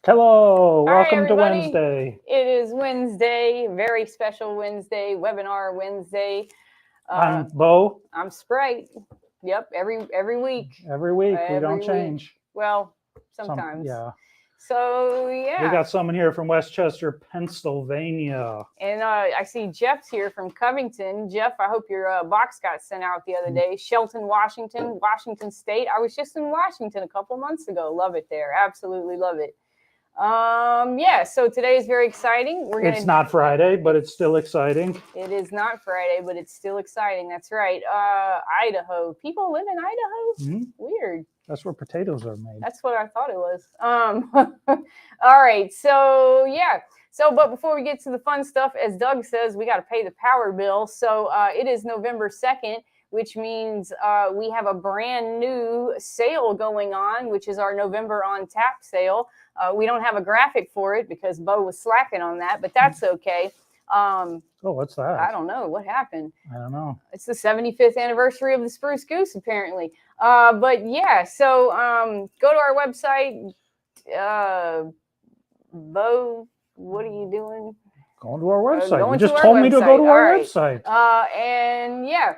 Hello, Hi, welcome to everybody. Wednesday. It is Wednesday, very special Wednesday, webinar Wednesday. I'm Bo. I'm Sprite. Yep, every week. Every week, we don't change. Well, sometimes. Yeah. So yeah. We got someone here from Westchester, Pennsylvania. And I see Jeff's here from Covington. Jeff, I hope your box got sent out the other day. Shelton, Washington, Washington State. I was just in Washington a couple months ago. Love it there. Absolutely love it. Yeah, so today is very exciting. It's not Friday, but it's still exciting. It is not Friday, but it's still exciting. That's right. Idaho. People live in Idaho? Mm-hmm. Weird. That's where potatoes are made. That's what I thought it was. All right. So, yeah. So, but before we get to the fun stuff, as Doug says, we got to pay the power bill. So it is November 2nd, which means we have a brand new sale going on, which is our November on Tap sale. We don't have a graphic for it because Bo was slacking on that, but that's okay. Oh, what's that? I don't know. What happened? I don't know. It's the 75th anniversary of the Spruce Goose, apparently. But yeah, so go to our website. Bo, what are you doing? Going to our website. You just told me to go to our website. And yeah.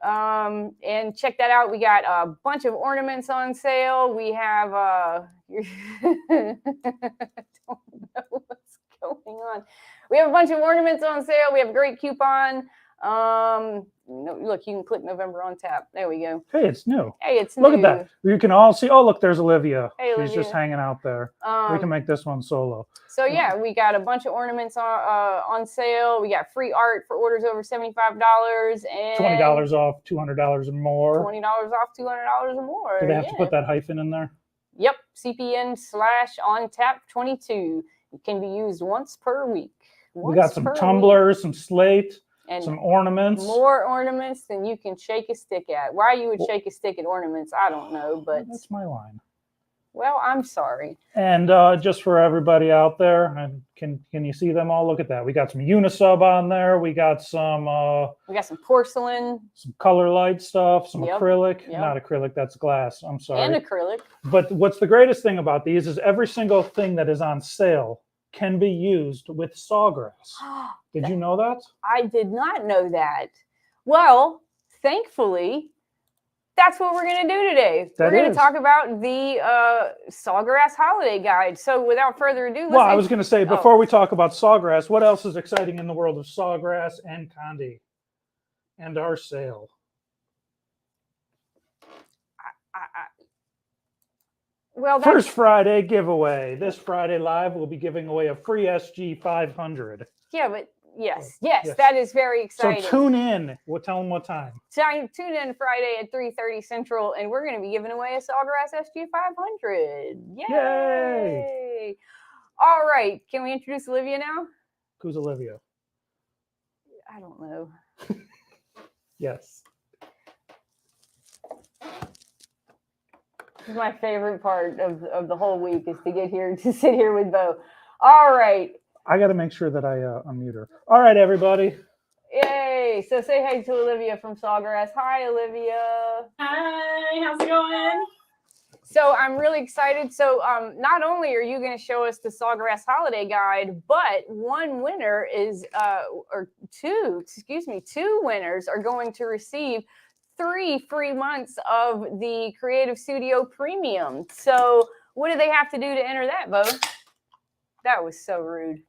And check that out. We got a bunch of ornaments on sale. We have I don't know what's going on. We have a bunch of ornaments on sale. We have a great coupon. Look, you can click November on Tap. There we go. Hey, it's new. Hey, it's look new. at that. You can all see. Oh, look, there's Olivia. Hey, She's Olivia. just hanging out there. We can make this one solo. So yeah, we got a bunch of ornaments on sale. We got free art for orders over $75 and $20 off, $200 or more. $20 off, $200 or more. Do they have to put that hyphen in there? Yep, CPN/OnTap22. It can be used once per week. We got some tumblers, some slate, and some ornaments. More ornaments than you can shake a stick at. Why you would shake a stick at ornaments, I don't know, but that's my line. Well, I'm sorry. And just for everybody out there, can you see them all? Look at that. We got some Unisub on there. We got some porcelain, some color light stuff, some acrylic. Not acrylic, that's glass. I'm sorry. And acrylic. But what's the greatest thing about these is every single thing that is on sale can be used with sawgrass. Did you know that? I did not know that. Well, thankfully, that's what we're going to do today. We're going to talk about the Sawgrass Holiday Guide. So without further ado, well, I was going to say, before we talk about sawgrass, what else is exciting in the world of Sawgrass and Conde and our sale? Well, First Friday giveaway. This Friday live, we'll be giving away a free SG 500. Yeah, but yes, that is very exciting. So tune in. We'll tell them what time. Tune in Friday at 3:30 Central, and we're going to be giving away a Sawgrass SG 500. Yay! All right. Can we introduce Olivia now? Who's Olivia? I don't know. Yes. This is my favorite part of the whole week is to get here, to sit here with Bo. All right. I got to make sure that I unmute her. All right, everybody. Yay. So say hi to Olivia from Sawgrass. Hi, Olivia. Hi, how's it going? So I'm really excited. So not only are you going to show us the Sawgrass Holiday Guide, but two winners are going to receive 3 free months of the Creative Studio Premium. So what do they have to do to enter that, Bo? That was so rude.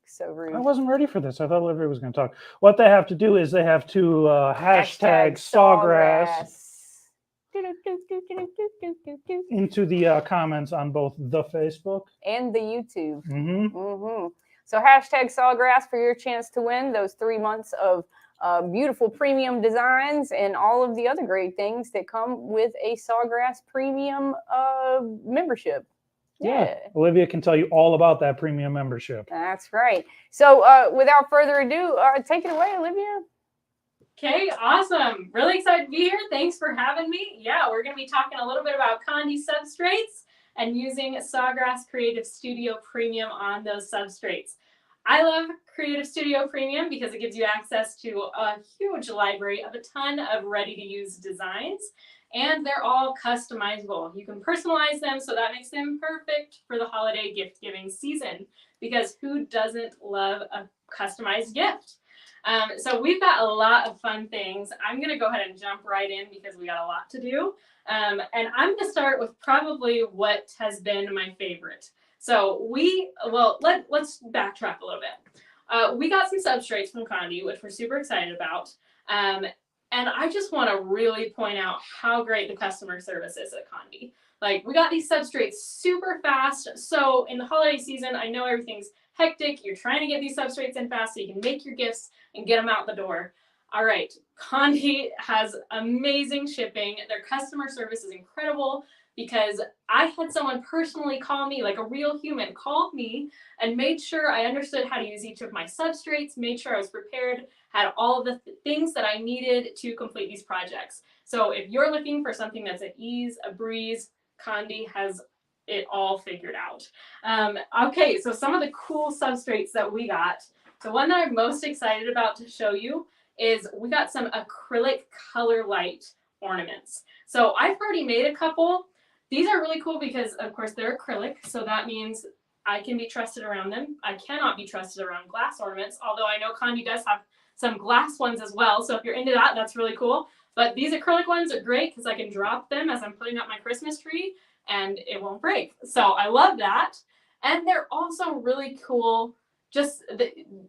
So rude. I wasn't ready for this. I thought Olivia was going to talk. What they have to do is they have to hashtag Sawgrass into the comments on both the Facebook and the YouTube. So hashtag Sawgrass for your chance to win those 3 months of beautiful premium designs and all of the other great things that come with a Sawgrass premium membership. Yeah, Olivia can tell you all about that premium membership. That's right. So without further ado, take it away, Olivia. Okay, awesome. Really excited to be here. Thanks for having me. Yeah, we're going to be talking a little bit about Conde substrates and using Sawgrass Creative Studio Premium on those substrates. I love Creative Studio Premium because it gives you access to a huge library of a ton of ready-to-use designs. and they're all customizable. You can personalize them, so that makes them perfect for the holiday gift giving season, because who doesn't love a customized gift? So we've got a lot of fun things. I'm going to go ahead and jump right in because we got a lot to do. And I'm going to start with probably what has been my favorite. So let's backtrack a little bit. We got some substrates from Conde, which we're super excited about. And I just want to really point out how great the customer service is at Conde. Like, we got these substrates super fast. So in the holiday season, I know everything's hectic. You're trying to get these substrates in fast so you can make your gifts and get them out the door. All right, Conde has amazing shipping. Their customer service is incredible, because I had someone personally call me, like a real human called me and made sure I understood how to use each of my substrates, made sure I was prepared, had all of the things that I needed to complete these projects. So if you're looking for something that's at ease, a breeze, Conde has it all figured out. Okay, so some of the cool substrates that we got. The one that I'm most excited about to show you is we got some acrylic color light ornaments. So I've already made a couple. These are really cool because, of course, they're acrylic, so that means I can be trusted around them. I cannot be trusted around glass ornaments, although I know Conde does have some glass ones as well, so if you're into that, that's really cool. But these acrylic ones are great because I can drop them as I'm putting up my Christmas tree, and it won't break. So I love that. And they're also really cool.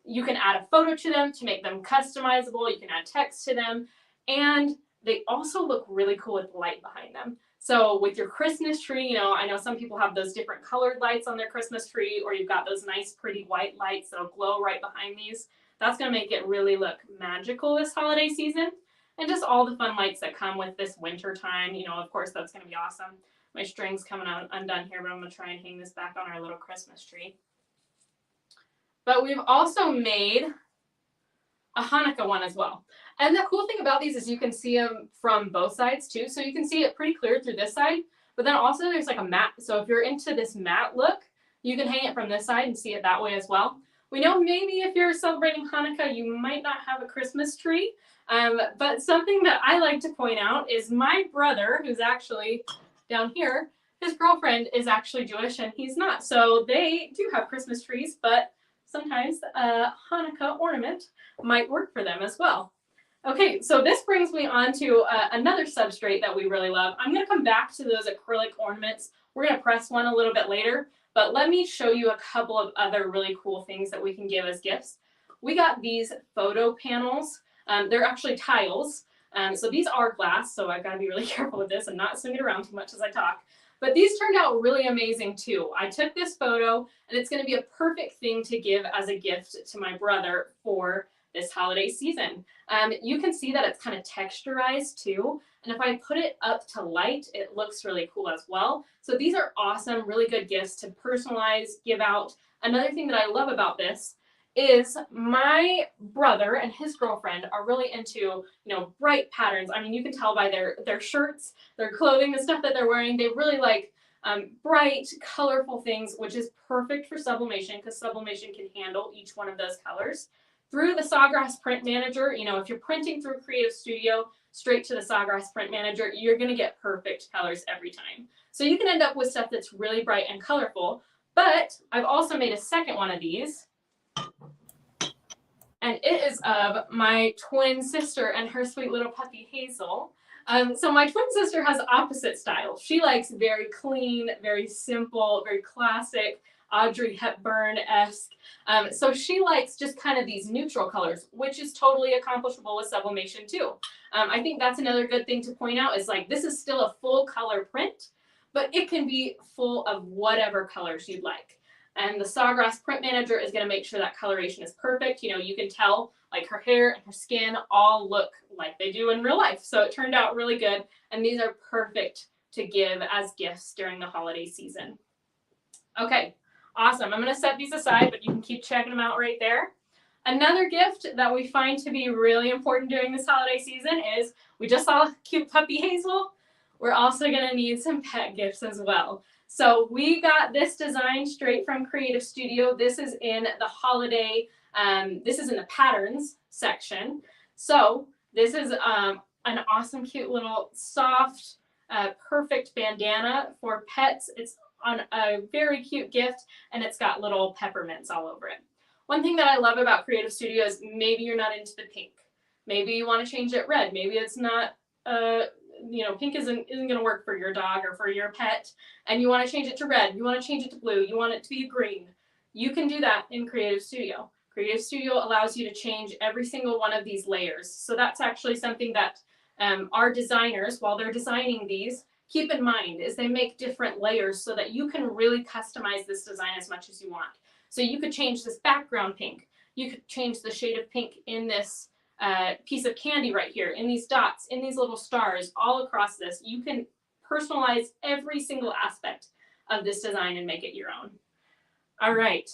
You can add a photo to them to make them customizable. You can add text to them. And they also look really cool with light behind them. So with your Christmas tree, I know some people have those different colored lights on their Christmas tree, or you've got those nice pretty white lights that'll glow right behind these. That's going to make it really look magical this holiday season. And just all the fun lights that come with this winter time, of course, that's going to be awesome. My string's coming out undone here, but I'm going to try and hang this back on our little Christmas tree. But we've also made a Hanukkah one as well. And the cool thing about these is you can see them from both sides too. So you can see it pretty clear through this side, but then also there's like a mat. So if you're into this matte look, you can hang it from this side and see it that way as well. We know maybe if you're celebrating Hanukkah, you might not have a Christmas tree. But something that I like to point out is my brother, who's actually down here, his girlfriend is actually Jewish and he's not. So they do have Christmas trees, but sometimes a Hanukkah ornament might work for them as well. Okay, so this brings me on to another substrate that we really love. I'm going to come back to those acrylic ornaments. We're going to press one a little bit later, but let me show you a couple of other really cool things that we can give as gifts. We got these photo panels. They're actually tiles. So these are glass, so I've got to be really careful with this and not swing it around too much as I talk. But these turned out really amazing too. I took this photo, and it's going to be a perfect thing to give as a gift to my brother for this holiday season. You can see that it's kind of texturized too. And if I put it up to light, it looks really cool as well. So these are awesome, really good gifts to personalize, give out. Another thing that I love about this is my brother and his girlfriend are really into, bright patterns. I mean, you can tell by their shirts, their clothing, the stuff that they're wearing. They really like bright, colorful things, which is perfect for sublimation because sublimation can handle each one of those colors. Through the Sawgrass Print Manager, if you're printing through Creative Studio straight to the Sawgrass Print Manager, you're going to get perfect colors every time. So you can end up with stuff that's really bright and colorful. But I've also made a second one of these. And it is of my twin sister and her sweet little puppy Hazel. So my twin sister has opposite style. She likes very clean, very simple, very classic, Audrey Hepburn-esque. So she likes just kind of these neutral colors, which is totally accomplishable with sublimation too. I think that's another good thing to point out is like this is still a full color print, but it can be full of whatever colors you'd like. And the Sawgrass Print Manager is going to make sure that coloration is perfect. You can tell like her hair and her skin all look like they do in real life. So it turned out really good. And these are perfect to give as gifts during the holiday season. Okay, awesome. I'm going to set these aside, but you can keep checking them out right there. Another gift that we find to be really important during this holiday season is we just saw cute puppy Hazel. We're also going to need some pet gifts as well. So we got this design straight from Creative Studio. This is in the holiday, this is in the patterns section. So this is an awesome, cute little soft, perfect bandana for pets. It's on a very cute gift, and it's got little peppermints all over it. One thing that I love about Creative Studio is maybe you're not into the pink. Maybe you want to change it red. Maybe it's not, pink isn't going to work for your dog or for your pet, and you want to change it to red. You want to change it to blue. You want it to be green. You can do that in Creative Studio. Creative Studio allows you to change every single one of these layers. So that's actually something that our designers, while they're designing these, keep in mind is they make different layers so that you can really customize this design as much as you want. So you could change this background pink. You could change the shade of pink in this piece of candy right here, in these dots, in these little stars, all across this. You can personalize every single aspect of this design and make it your own. All right.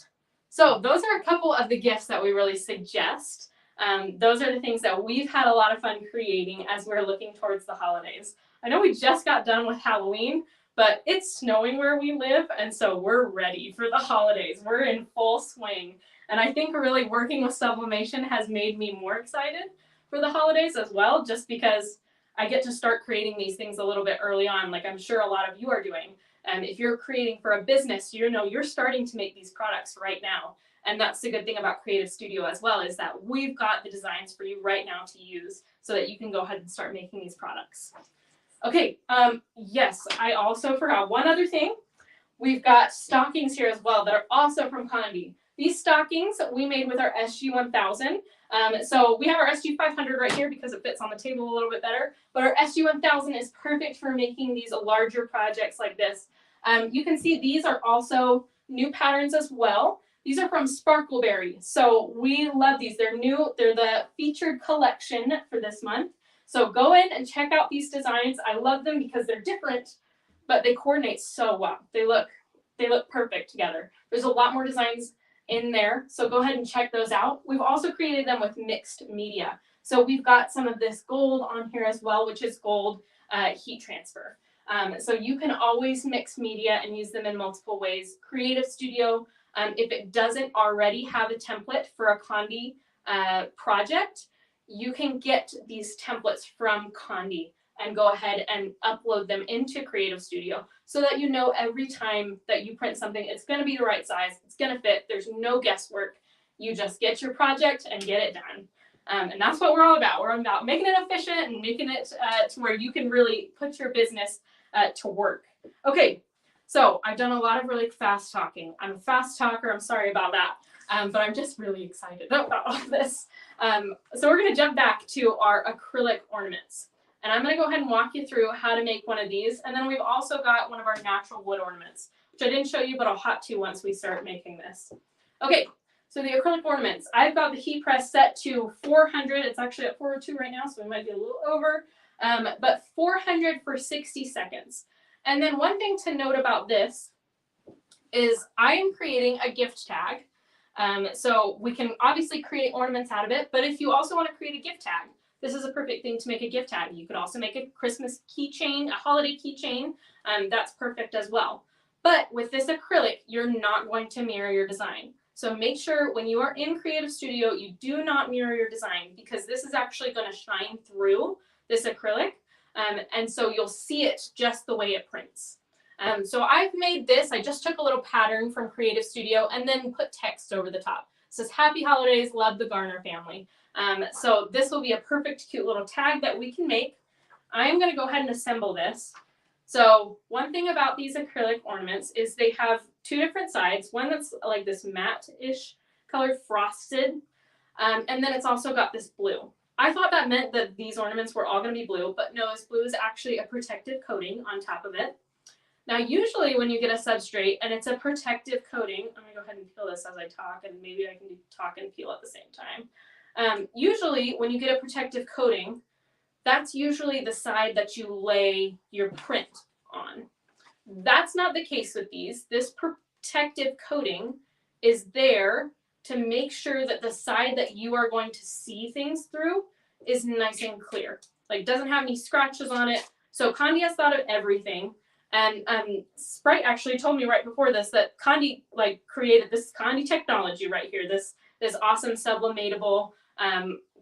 So those are a couple of the gifts that we really suggest. Those are the things that we've had a lot of fun creating as we're looking towards the holidays. I know we just got done with Halloween, but it's snowing where we live, and so we're ready for the holidays. We're in full swing. And I think really working with sublimation has made me more excited for the holidays as well, just because I get to start creating these things a little bit early on, like I'm sure a lot of you are doing. If you're creating for a business, you're starting to make these products right now. And that's the good thing about Creative Studio as well, is that we've got the designs for you right now to use so that you can go ahead and start making these products. Okay, yes, I also forgot one other thing. We've got stockings here as well that are also from Conde. These stockings we made with our SG1000. So we have our SG500 right here because it fits on the table a little bit better, but our SG1000 is perfect for making these larger projects like this. You can see these are also new patterns as well. These are from Sparkleberry. So we love these. They're new. They're the featured collection for this month. So go in and check out these designs. I love them because they're different, but they coordinate so well. They look perfect together. There's a lot more designs in there, so go ahead and check those out. We've also created them with mixed media. So we've got some of this gold on here as well, which is gold heat transfer. So you can always mix media and use them in multiple ways. Creative Studio, if it doesn't already have a template for a Conde project, you can get these templates from Conde and go ahead and upload them into Creative Studio so that you know every time that you print something, it's going to be the right size, it's going to fit, there's no guesswork. You just get your project and get it done. And that's what we're all about. We're about making it efficient and making it to where you can really put your business to work. Okay, so I've done a lot of really fast talking. I'm a fast talker, I'm sorry about that. But I'm just really excited about all of this. So we're going to jump back to our acrylic ornaments. And I'm going to go ahead and walk you through how to make one of these. And then we've also got one of our natural wood ornaments, which I didn't show you, but I'll hot to once we start making this. Okay, so the acrylic ornaments. I've got the heat press set to 400. It's actually at 402 right now, so we might be a little over. But 400 for 60 seconds. And then one thing to note about this is I am creating a gift tag. So we can obviously create ornaments out of it, but if you also want to create a gift tag, this is a perfect thing to make a gift tag. You could also make a Christmas keychain, a holiday keychain. That's perfect as well. But with this acrylic, you're not going to mirror your design. So make sure when you are in Creative Studio, you do not mirror your design because this is actually going to shine through this acrylic. And so you'll see it just the way it prints. So I've made this. I just took a little pattern from Creative Studio and then put text over the top. It says, "Happy Holidays, love the Garner family." So this will be a perfect, cute little tag that we can make. I am going to go ahead and assemble this. So one thing about these acrylic ornaments is they have two different sides. One that's like this matte-ish colored frosted, and then it's also got this blue. I thought that meant that these ornaments were all going to be blue, but no, this blue is actually a protective coating on top of it. Now, usually when you get a substrate and it's a protective coating, I'm going to go ahead and peel this as I talk, and maybe I can talk and peel at the same time. Usually when you get a protective coating, that's usually the side that you lay your print on. That's not the case with these. This protective coating is there to make sure that the side that you are going to see things through is nice and clear. Like, doesn't have any scratches on it. So Conde has thought of everything. And Sprite actually told me right before this that Conde created this Conde technology right here, this awesome sublimatable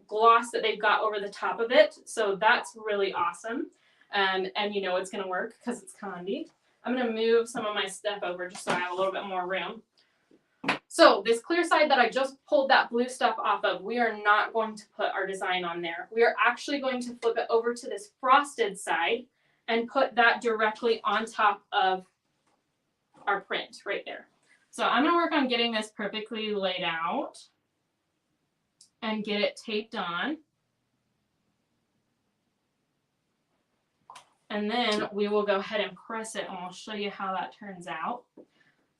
gloss that they've got over the top of it. So that's really awesome. And you know it's going to work because it's Conde. I'm going to move some of my stuff over just so I have a little bit more room. So this clear side that I just pulled that blue stuff off of, we are not going to put our design on there. We are actually going to flip it over to this frosted side and put that directly on top of our print right there. So I'm going to work on getting this perfectly laid out and get it taped on. And then we will go ahead and press it and I'll show you how that turns out.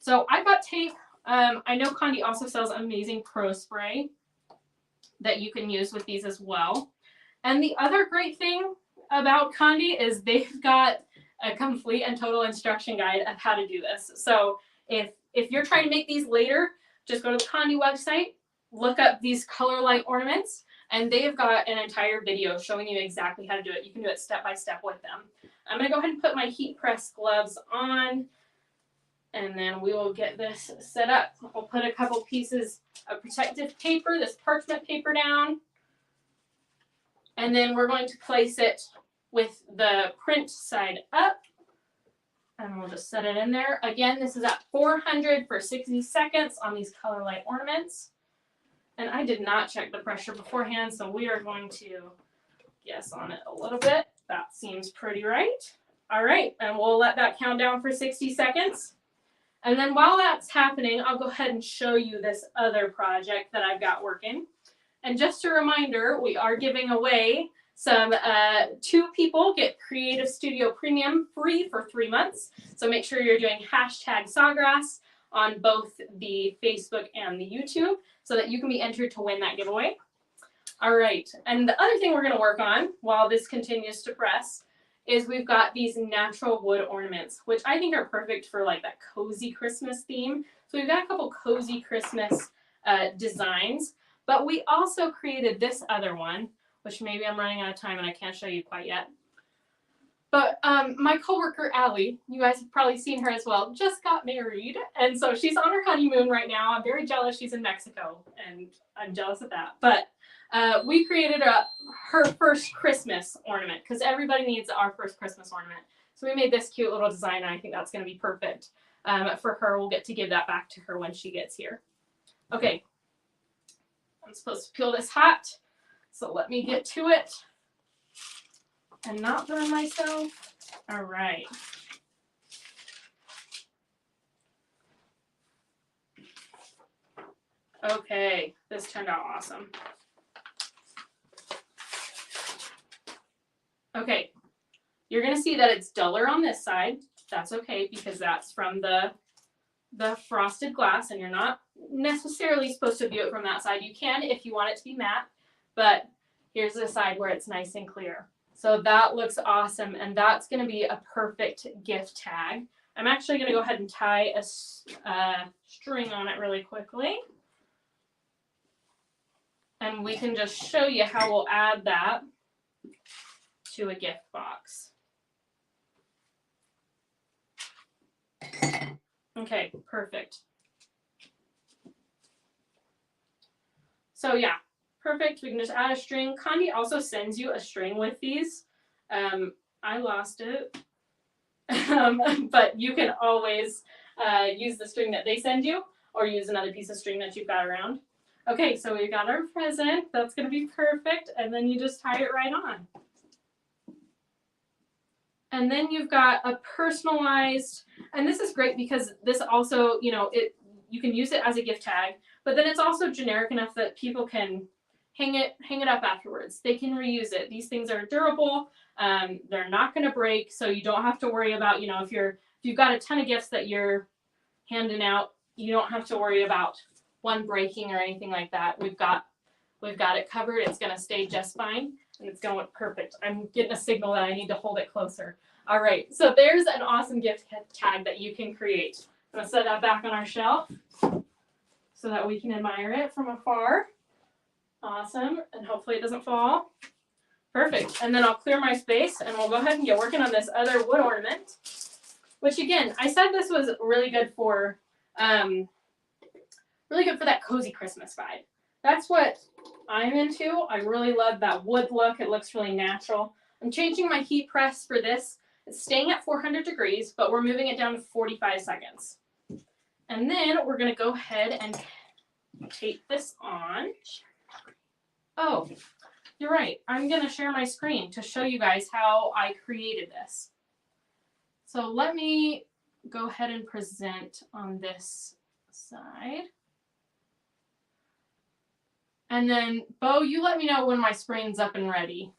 So I've got tape. I know Conde also sells amazing pro spray that you can use with these as well. And the other great thing about Conde is they've got a complete and total instruction guide of how to do this. So if you're trying to make these later, just go to the Conde website, look up these color light ornaments, and they've got an entire video showing you exactly how to do it. You can do it step by step with them. I'm going to go ahead and put my heat press gloves on, and then we will get this set up. I'll put a couple pieces of protective paper, this parchment paper down, and then we're going to place it with the print side up, and we'll just set it in there. Again, this is at 400 for 60 seconds on these color light ornaments. And I did not check the pressure beforehand, so we are going to guess on it a little bit. That seems pretty right. All right, and we'll let that count down for 60 seconds. And then while that's happening, I'll go ahead and show you this other project that I've got working. And just a reminder, we are giving away some 2 people get Creative Studio Premium free for 3 months. So make sure you're doing #Sawgrass on both the Facebook and the YouTube so that you can be entered to win that giveaway. All right, and the other thing we're going to work on while this continues to press is we've got these natural wood ornaments, which I think are perfect for like that cozy Christmas theme. So we've got a couple cozy Christmas designs, but we also created this other one, which maybe I'm running out of time and I can't show you quite yet. But my coworker, Allie, you guys have probably seen her as well, just got married. And so she's on her honeymoon right now. I'm very jealous she's in Mexico, and I'm jealous of that. But we created her first Christmas ornament because everybody needs our first Christmas ornament. So we made this cute little design, and I think that's going to be perfect for her. We'll get to give that back to her when she gets here. Okay, I'm supposed to peel this hot, so let me get to it and not burn myself. All right. Okay, this turned out awesome. Okay, you're gonna see that it's duller on this side. That's okay because that's from the frosted glass, and you're not necessarily supposed to view it from that side. You can if you want it to be matte, but here's the side where it's nice and clear. So that looks awesome, and that's going to be a perfect gift tag. I'm actually going to go ahead and tie a string on it really quickly. And we can just show you how we'll add that to a gift box. Okay, perfect. So yeah. Perfect. We can just add a string. Conde also sends you a string with these. I lost it. But you can always use the string that they send you or use another piece of string that you've got around. Okay, so we got our present. That's going to be perfect. And then you just tie it right on. And then you've got a personalized, and this is great because this also, you know, you can use it as a gift tag, but then it's also generic enough that people can hang it up afterwards. They can reuse it. These things are durable. They're not going to break, so you don't have to worry about, you know, if you've got a ton of gifts that you're handing out, you don't have to worry about one breaking or anything like that. We've got it covered. It's going to stay just fine, and it's going to look perfect. I'm getting a signal that I need to hold it closer. All right, so there's an awesome gift tag that you can create. I'm going to set that back on our shelf so that we can admire it from afar. Awesome, and hopefully it doesn't fall. Perfect, and then I'll clear my space and we'll go ahead and get working on this other wood ornament, which again, I said this was really good for that cozy Christmas vibe. That's what I'm into. I really love that wood look. It looks really natural. I'm changing my heat press for this. It's staying at 400 degrees, but we're moving it down to 45 seconds. And then we're going to go ahead and tape this on. Oh, you're right. I'm going to share my screen to show you guys how I created this. So let me go ahead and present on this side. And then, Bo, you let me know when my screen's up and ready.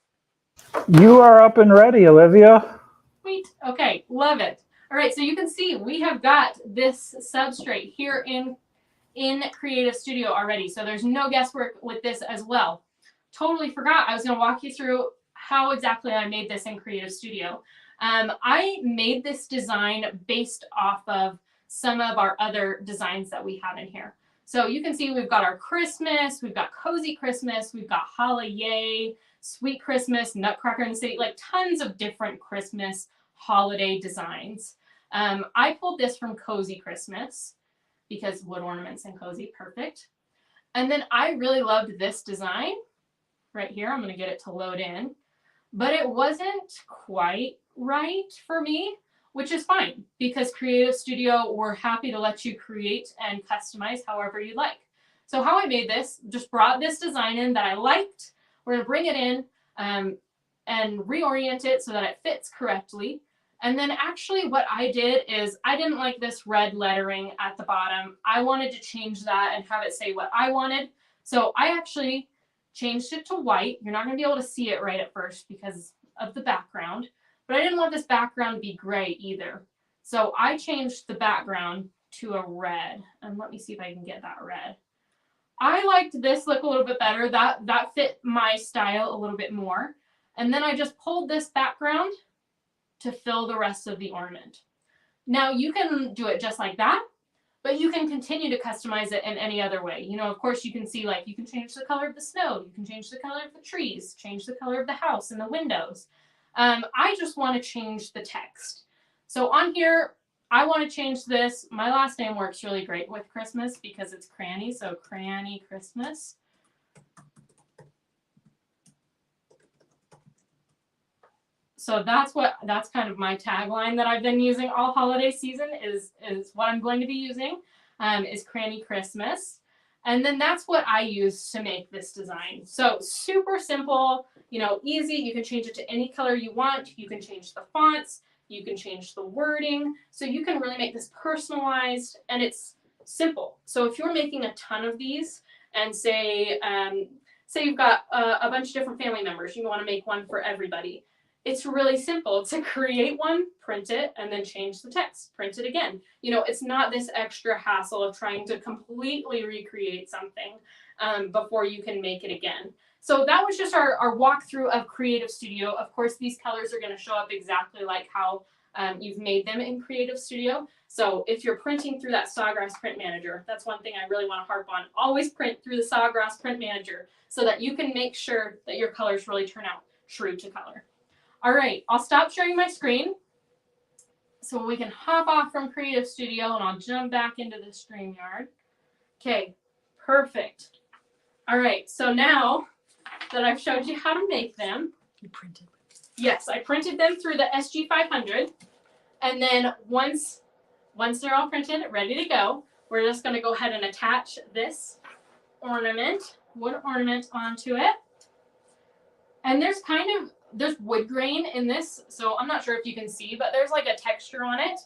You are up and ready, Olivia. Sweet. Okay, love it. All right, so you can see we have got this substrate here in Creative Studio already. So there's no guesswork with this as well. Totally forgot. I was going to walk you through how exactly I made this in Creative Studio. I made this design based off of some of our other designs that we have in here. So you can see we've got our Christmas, we've got Cozy Christmas, we've got Holiday, Sweet Christmas, Nutcracker in the City, like tons of different Christmas holiday designs. I pulled this from Cozy Christmas because wood ornaments and cozy, perfect. And then I really loved this design right here. I'm going to get it to load in, but it wasn't quite right for me, which is fine because Creative Studio, we're happy to let you create and customize however you like. So how I made this, just brought this design in that I liked. We're going to bring it in and reorient it so that it fits correctly. And then actually what I did is I didn't like this red lettering at the bottom. I wanted to change that and have it say what I wanted. So I actually changed it to white. You're not going to be able to see it right at first because of the background, but I didn't want this background to be gray either. So I changed the background to a red, and let me see if I can get that red. I liked this look a little bit better. That fit my style a little bit more. And then I just pulled this background to fill the rest of the ornament. Now you can do it just like that, but you can continue to customize it in any other way. You know, of course you can see like you can change the color of the snow, you can change the color of the trees, change the color of the house and the windows. I just want to change the text. So on here, I want to change this. My last name works really great with Christmas because it's Cranny, so Cranny Christmas. So that's kind of my tagline that I've been using all holiday season is what I'm going to be using is Cranny Christmas. And then that's what I use to make this design. So super simple, you know, easy. You can change it to any color you want. You can change the fonts. You can change the wording. So you can really make this personalized and it's simple. So if you're making a ton of these and say you've got a bunch of different family members, you want to make one for everybody. It's really simple to create one, print it, and then change the text, print it again. You know, it's not this extra hassle of trying to completely recreate something before you can make it again. So that was just our walkthrough of Creative Studio. Of course, these colors are going to show up exactly like how you've made them in Creative Studio. So if you're printing through that Sawgrass Print Manager, that's one thing I really want to harp on. Always print through the Sawgrass Print Manager so that you can make sure that your colors really turn out true to color. All right, I'll stop sharing my screen so we can hop off from Creative Studio and I'll jump back into the StreamYard. Okay, perfect. All right, so now that I've showed you how to make them. You printed? Yes, I printed them through the SG500. And then once they're all printed, ready to go, we're just going to go ahead and attach this wood ornament onto it. And there's wood grain in this, so I'm not sure if you can see, but there's like a texture on it.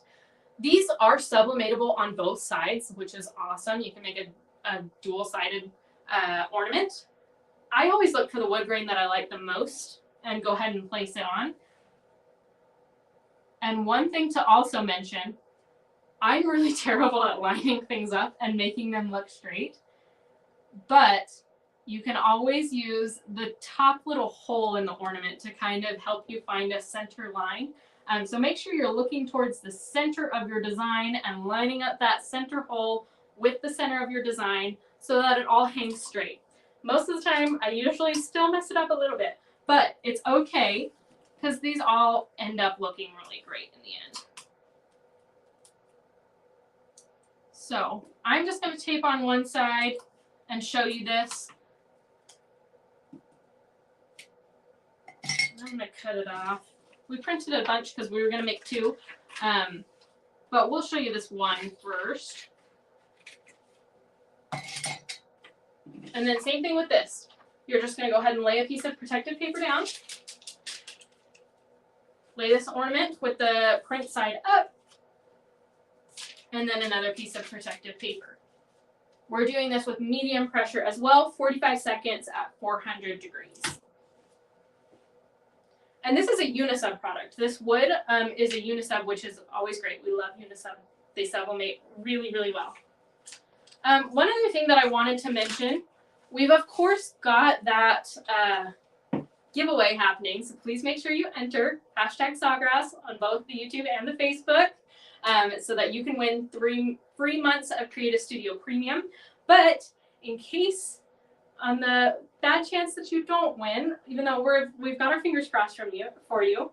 These are sublimatable on both sides, which is awesome. You can make a dual-sided ornament. I always look for the wood grain that I like the most and go ahead and place it on. And one thing to also mention, I'm really terrible at lining things up and making them look straight, but you can always use the top little hole in the ornament to kind of help you find a center line. So make sure you're looking towards the center of your design and lining up that center hole with the center of your design so that it all hangs straight. Most of the time, I usually still mess it up a little bit, but it's okay because these all end up looking really great in the end. So I'm just going to tape on one side and show you this. I'm gonna cut it off. We printed a bunch because we were gonna make 2, but we'll show you this one first. And then same thing with this. You're just gonna go ahead and lay a piece of protective paper down. Lay this ornament with the print side up, and then another piece of protective paper. We're doing this with medium pressure as well, 45 seconds at 400 degrees. And this is a unisub product. This wood is a unisub, which is always great. We love unisub. They sublimate really, really well. One other thing that I wanted to mention, we've of course got that giveaway happening. So please make sure you enter #Sawgrass on both the YouTube and the Facebook so that you can win 3 free months of Creative Studio Premium. But in case, on the bad chance that you don't win, even though we've got our fingers crossed for you,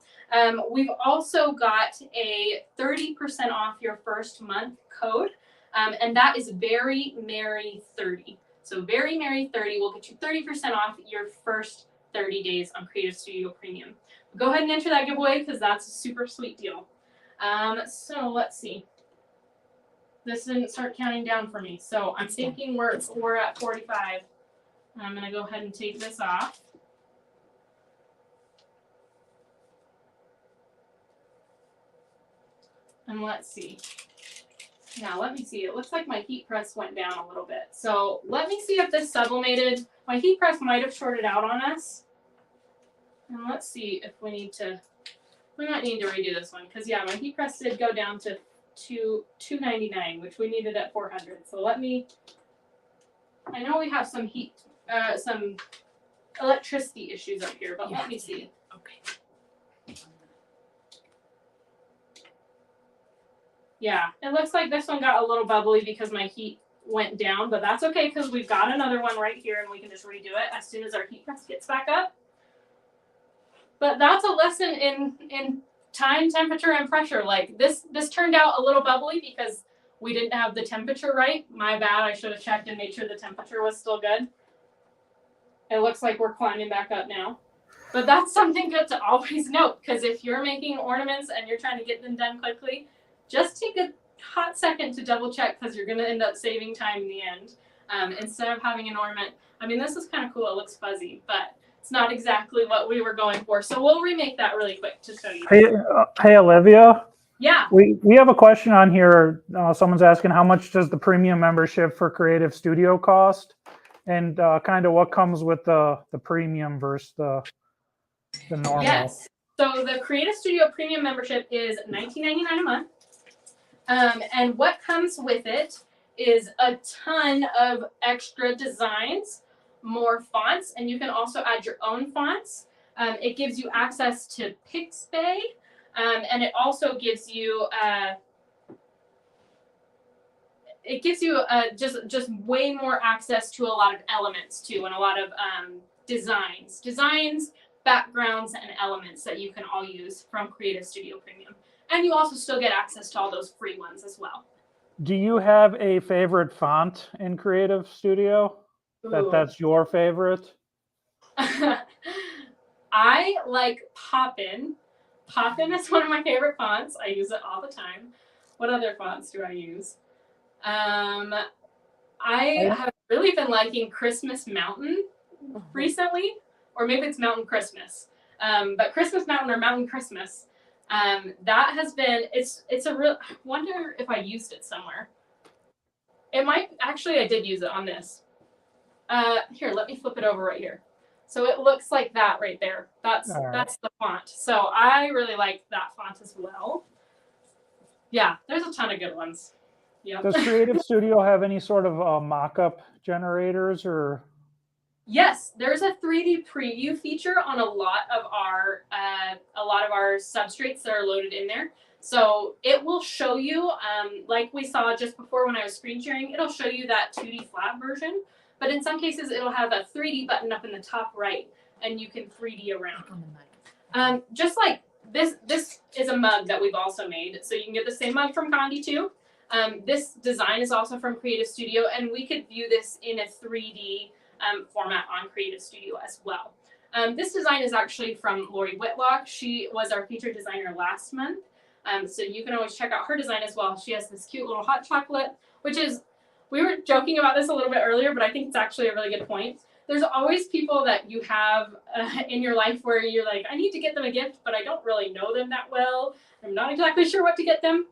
we've also got a 30% off your first month code, and that is Very Merry 30. So Very Merry 30 will get you 30% off your first 30 days on Creative Studio Premium. Go ahead and enter that giveaway because that's a super sweet deal. So let's see. This didn't start counting down for me, so I'm thinking we're at 45. I'm gonna go ahead and take this off. And let's see. Now let me see. It looks like my heat press went down a little bit. So let me see if this sublimated. My heat press might have shorted out on us. And let's see if we might need to redo this one. Because yeah, my heat press did go down to 299, which we needed at 400. So let me, I know we have some some electricity issues up here, but let me see. Okay. Yeah, it looks like this one got a little bubbly because my heat went down, but that's okay because we've got another one right here and we can just redo it as soon as our heat press gets back up. But that's a lesson in time, temperature, and pressure. Like this turned out a little bubbly because we didn't have the temperature right. My bad, I should have checked and made sure the temperature was still good. It looks like we're climbing back up now. But that's something good to always note, because if you're making ornaments and you're trying to get them done quickly, just take a hot second to double check because you're going to end up saving time in the end. Instead of having an ornament. I mean, this is kind of cool. It looks fuzzy, but it's not exactly what we were going for. So we'll remake that really quick to show you. Hey, Olivia. Yeah. We have a question on here. Someone's asking, how much does the premium membership for Creative Studio cost? And kind of what comes with the premium versus the normal? Yes. So the Creative Studio Premium membership is $19.99 a month. And what comes with it is a ton of extra designs, more fonts, and you can also add your own fonts. It gives you access to Pixabay, and it also gives you just way more access to a lot of elements too, and a lot of designs, backgrounds, and elements that you can all use from Creative Studio Premium. And you also still get access to all those free ones as well. Do you have a favorite font in Creative Studio? That's your favorite? I like Poppin. Poppin is one of my favorite fonts. I use it all the time. What other fonts do I use? I have really been liking Christmas Mountain recently, or maybe it's Mountain Christmas. But Christmas Mountain or Mountain Christmas, that has been, it's a real, I wonder if I used it somewhere. It might, actually I did use it on this. Here, let me flip it over right here. So it looks like that right there. That's the font. So I really like that font as well. Yeah, there's a ton of good ones. Yep. Does Creative Studio have any sort of mock-up generators or? Yes, there's a 3D preview feature on a lot of our substrates that are loaded in there. So it will show you, like we saw just before when I was screen sharing, it'll show you that 2D flat version. But in some cases, it'll have a 3D button up in the top right, and you can 3D around. Just like this is a mug that we've also made. So you can get the same mug from Conde too. This design is also from Creative Studio, and we could view this in a 3D format on Creative Studio as well. This design is actually from Lori Whitlock. She was our featured designer last month. So you can always check out her design as well. She has this cute little hot chocolate, which is, we were joking about this a little bit earlier, but I think it's actually a really good point. There's always people that you have in your life where you're like, I need to get them a gift, but I don't really know them that well. I'm not exactly sure what to get them.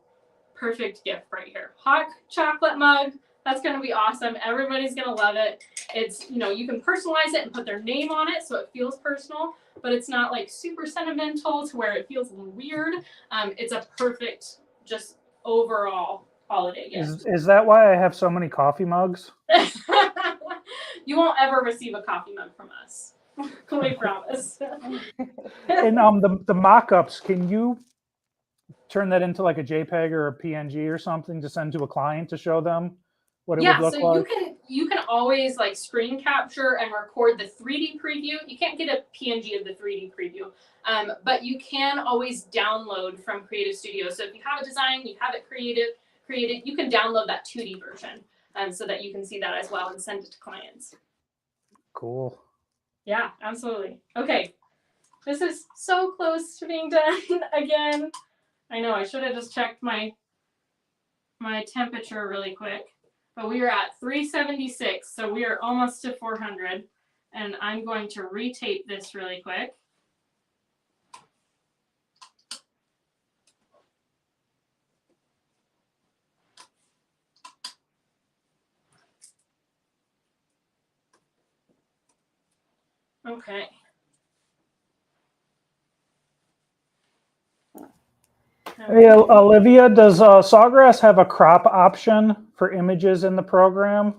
Perfect gift right here. Hot chocolate mug. That's going to be awesome. Everybody's going to love it. It's, you know, you can personalize it and put their name on it so it feels personal, but it's not like super sentimental to where it feels a little weird. It's a perfect, just overall holiday gift. Is that why I have so many coffee mugs? You won't ever receive a coffee mug from us. We promise. And the mock-ups, can you turn that into like a JPEG or a PNG or something to send to a client to show them what it would look like? You can always like screen capture and record the 3D preview. You can't get a PNG of the 3D preview, but you can always download from Creative Studio. So if you have a design, you have it created, you can download that 2D version, so that you can see that as well and send it to clients. Cool. Yeah, absolutely. Okay, this is so close to being done again. I know I should have just checked my temperature really quick, but we are at 376, so we are almost to 400, and I'm going to retape this really quick. Okay. Hey, Olivia, does Sawgrass have a crop option for images in the program?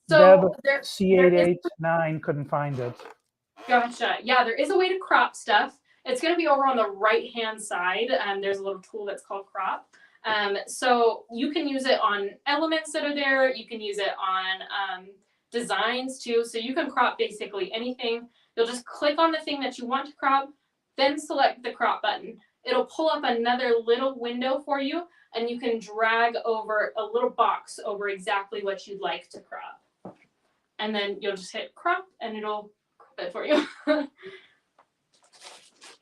So Deb C889 couldn't find it. Gotcha. Yeah, there is a way to crop stuff. It's going to be over on the right-hand side. There's a little tool that's called crop. So you can use it on elements that are there. You can use it on designs too. So you can crop basically anything. You'll just click on the thing that you want to crop, then select the crop button. It'll pull up another little window for you, and you can drag over a little box over exactly what you'd like to crop. And then you'll just hit crop, and it'll crop it for you.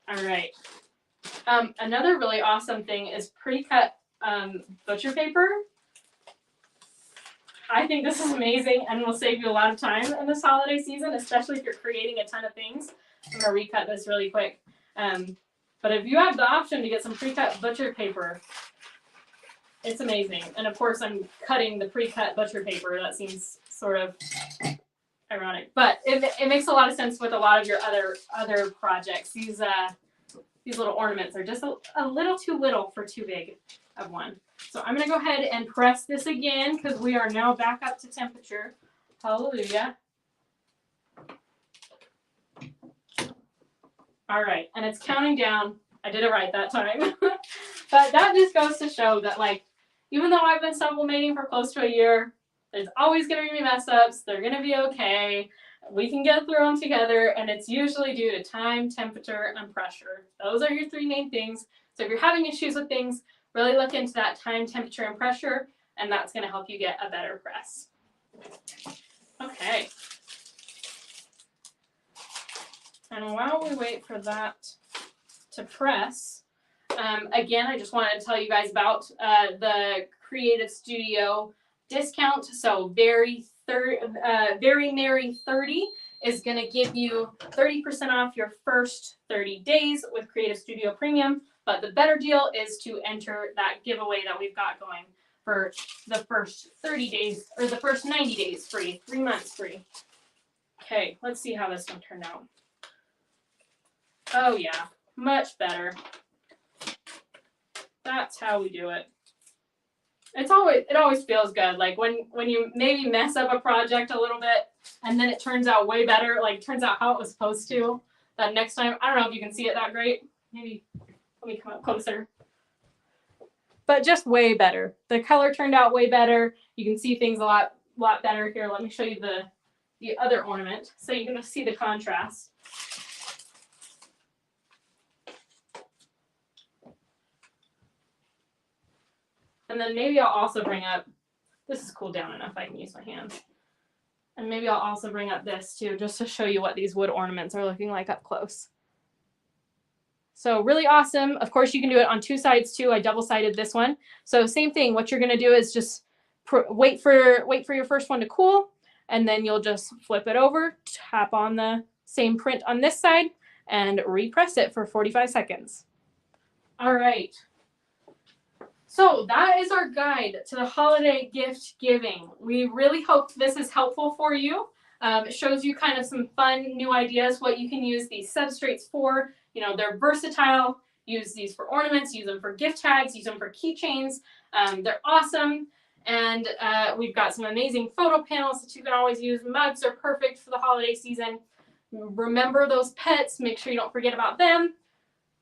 All right. Another really awesome thing is pre-cut butcher paper. I think this is amazing and will save you a lot of time in this holiday season, especially if you're creating a ton of things. I'm gonna recut this really quick. But if you have the option to get some pre-cut butcher paper, it's amazing. And of course, I'm cutting the pre-cut butcher paper. That seems sort of ironic, but it makes a lot of sense with a lot of your other projects. These little ornaments are just a little too little for too big of one. So I'm gonna go ahead and press this again because we are now back up to temperature. Hallelujah. All right, and it's counting down. I did it right that time. But that just goes to show that, like, even though I've been sublimating for close to a year, there's always going to be mess ups. They're going to be okay. We can get through them together, and it's usually due to time, temperature, and pressure. Those are your three main things. So if you're having issues with things, really look into that time, temperature, and pressure, and that's going to help you get a better press. Okay. And while we wait for that to press, again, I just wanted to tell you guys about the Creative Studio discount. So Very Merry 30 is going to give you 30% off your first 30 days with Creative Studio Premium. But the better deal is to enter that giveaway that we've got going for the first 30 days or the first 90 days free, 3 months free. Okay, let's see how this one turned out. Oh yeah, much better. That's how we do it. It always feels good. Like when you maybe mess up a project a little bit and then it turns out way better, like turns out how it was supposed to. That next time, I don't know if you can see it that great. Maybe let me come up closer. But just way better. The color turned out way better. You can see things a lot better here. Let me show you the other ornament so you can see the contrast. And then maybe I'll also bring up, this is cooled down enough I can use my hands. And maybe I'll also bring up this too, just to show you what these wood ornaments are looking like up close. So really awesome. Of course, you can do it on 2 sides too. I double-sided this one. So same thing. What you're going to do is just wait for your first one to cool, and then you'll just flip it over, tap on the same print on this side, and repress it for 45 seconds. All right. So that is our guide to the holiday gift giving. We really hope this is helpful for you. It shows you kind of some fun new ideas, what you can use these substrates for. You know, they're versatile. Use these for ornaments, use them for gift tags, use them for keychains. They're awesome. And we've got some amazing photo panels that you can always use. Mugs are perfect for the holiday season. Remember those pets. Make sure you don't forget about them.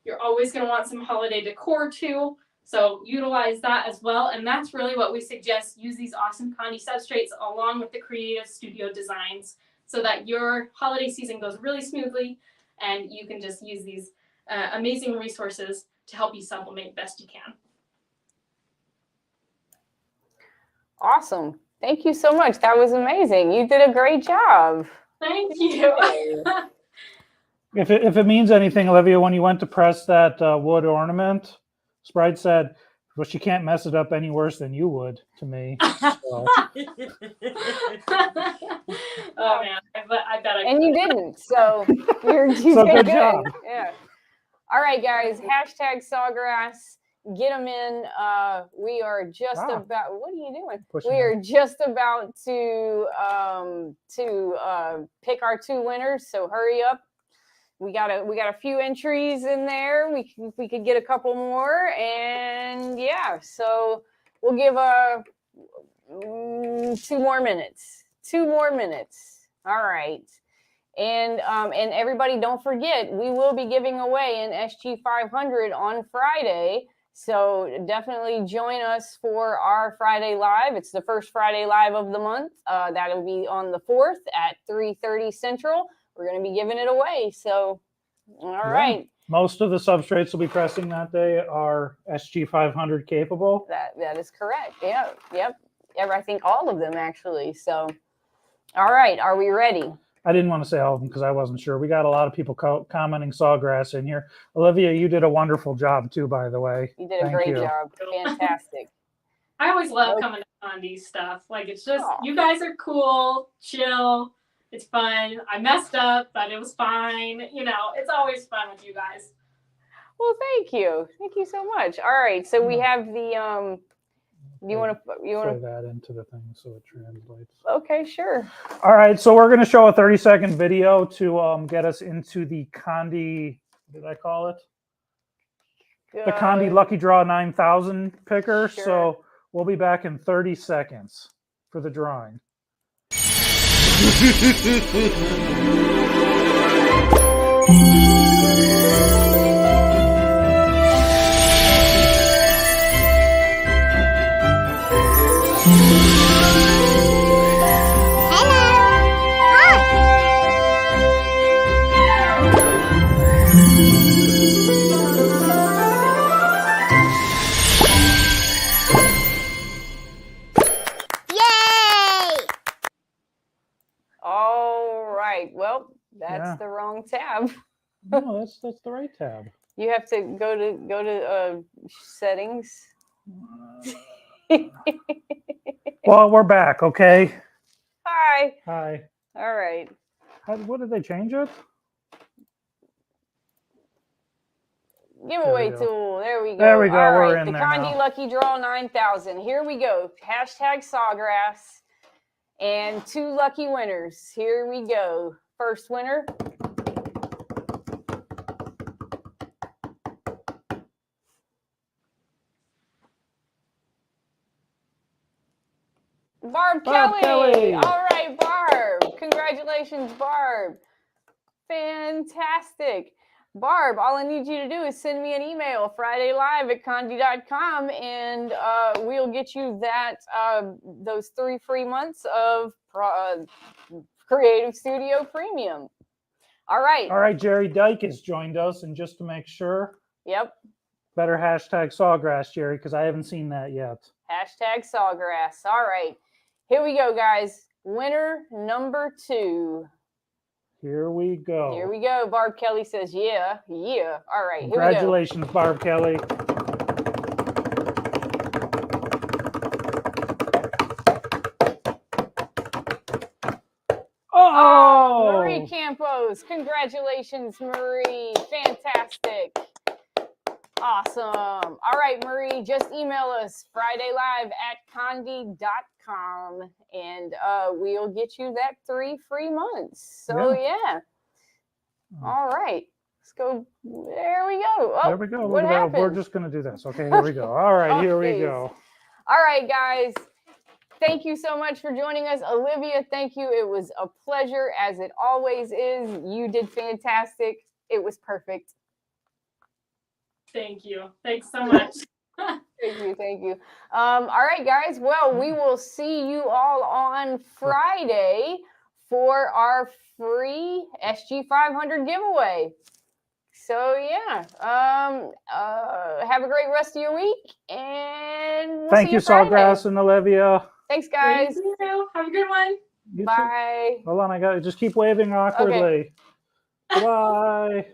You're always going to want some holiday decor too. So utilize that as well. And that's really what we suggest. Use these awesome Conde substrates along with the Creative Studio designs so that your holiday season goes really smoothly and you can just use these amazing resources to help you sublimate best you can. Awesome. Thank you so much. That was amazing. You did a great job. Thank you. If it means anything, Olivia, when you went to press that wood ornament, Sprite said, well, she can't mess it up any worse than you would to me. So. Oh man, I bet I And you didn't, so you So did good good. job. Yeah. All right, guys. Hashtag Sawgrass. Get them in. We are just about. What are you doing? Pushing We it. are just about to pick our 2 winners. So hurry up. We got a few entries in there. We could get a couple more, and yeah. So we'll give 2 more minutes. 2 more minutes. All right. And everybody, don't forget, we will be giving away an SG 500 on Friday. So definitely join us for our Friday Live. It's the first Friday Live of the month. That'll be on the 4th at 3:30 Central. We're going to be giving it away. So, all right. Most of the substrates we'll be pressing that day are SG 500 capable. That is correct. Yeah. Yep. I think all of them, actually. So, all right. Are we ready? I didn't want to say all of them because I wasn't sure. We got a lot of people commenting Sawgrass in here. Olivia, you did a wonderful job too, by the way. You did a great job. Fantastic. I always love coming on these stuff. Like, it's just, you guys are cool, chill. It's fun. I messed up, but it was fine. You know, it's always fun with you guys. Well, thank you. Thank you so much. All right. So we have the, you want to play that into the thing so it translates. Okay, sure. All right. So we're going to show a 30-second video to get us into the Conde, what did I call it? The Conde Lucky Draw 9000 picker. Sure. So we'll be back in 30 seconds for the drawing. Well, that's the wrong tab. No, that's the right tab. You have to go to settings. Well, we're back. Okay. Hi. Hi. All right. What did they change it? Giveaway tool. There we go. There we go. All We're right. in The there Conde now. Lucky Draw 9000. Here we go. Hashtag Sawgrass. And 2 lucky winners. Here we go. First winner. Barb Kelly. All right, Barb. Congratulations, Barb. Fantastic. Barb, all I need you to do is send me an email, FridayLive@conde.com, and we'll get you those 3 free months of Creative Studio Premium. All right. All right, Jerry Dyke has joined us, and just to make sure. Yep. Better hashtag Sawgrass, Jerry, because I haven't seen that yet. Hashtag Sawgrass. All right. Here we go, guys. winner number 2. Here we go. Here we go. Barb Kelly says, yeah, yeah. All right, here we go. Congratulations, Barb Kelly. Oh, Marie Campos. Congratulations, Marie. Fantastic. Awesome. All right, Marie, just email us fridaylive@conde.com and we'll get you that 3 free months. So, yeah. All right. Let's go. There we go. Oh, there we go. What happened? We're just going to do this. Okay, here we go. All right, here we go. All right, guys. Thank you so much for joining us. Olivia, thank you. It was a pleasure, as it always is. You did fantastic. It was perfect. Thank you. Thanks so much. Thank you. All right, guys. Well, we will see you all on Friday for our free SG500 giveaway. So, yeah. Have a great rest of your week. And we'll Thank see you, Sawgrass and Olivia. Thanks, guys. Thank you. Have a good one. You Bye. too. Hold on, I got to just keep waving awkwardly. Okay. Bye.